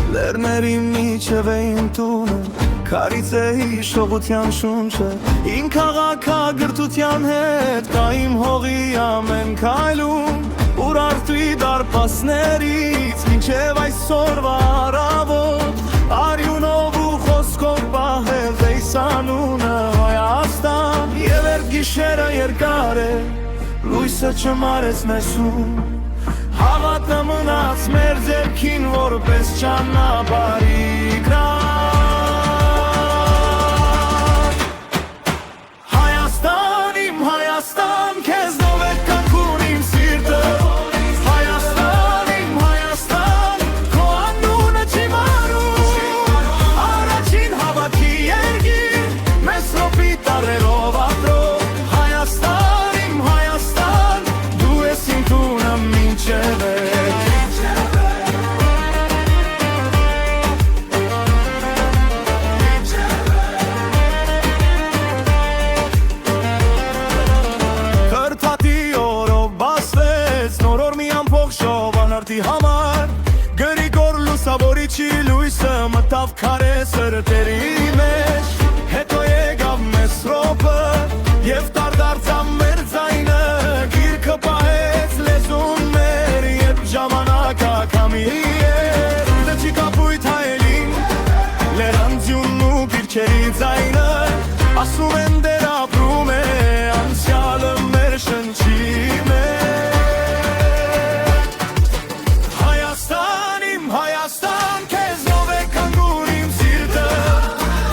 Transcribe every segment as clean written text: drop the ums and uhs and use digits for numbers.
Լեռների միջև էին տունը, քարից է հիշողության շունչը, իմ քաղաքագրթության հետ կա իմ հողի ամեն քայլում, ուր արդի դարպասներից մինչև այսօրվա առավոտ, արյունով ու խոսքով պահել էիս անունը Հայաստան, եւ երբ գիշերը երկար է, լույսը չմարեց ներսում, հավատը մնաց մեր ձեռքին որպես ճանապարհի կրակ Հայաստան, իմ Հայաստան, քեզնով է կանգուն իմ սիրտը Հայաստան, իմ Հայաստան, քո անունը չի մարում Առաջին հավատքի երկիր, մեզ ռոպի տարերով ապրող Հայաստան, իմ Հայաստան, դու ես իմ տունը մինչև համար Գրիգոր լուսավորիչի լույսը մտավ քարե սրտերի մեջ Հետո եկավ Մեսրոպը և դարձավ մեր ձայնը Գիրքը պահեց լեզուն մեր Երբ ժամանակը քամի էր Լճի կապույտ հայելին Լերանձյունն ու գրքերի ձայնը Ասում են դեր ապրում է Անցյալը մեր շնչի մեջ Հայաստան, քեզնով է կանգուն իմ սիրտը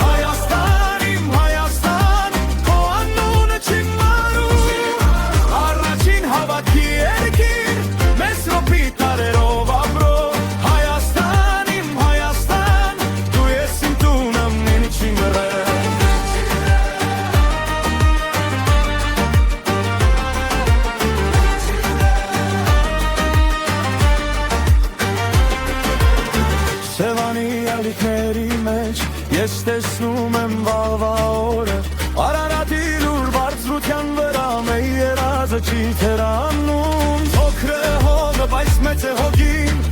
Հայաստան, իմ Հայաստան, քո անունը չի մարում Առաջին հավատքի երկիր, մեզ ռոպի տարերով ապրող Հայաստան, իմ Հայաստան, դու ես իմ տունը մինչին վրա Սևանի ալիքների մեջ ես տեսնում եմ վաղվա օրը Արարատի լուր բարձրության վրա մեր երազը չի թերանում Փոքր է հողը, բայց մեծ է հոգին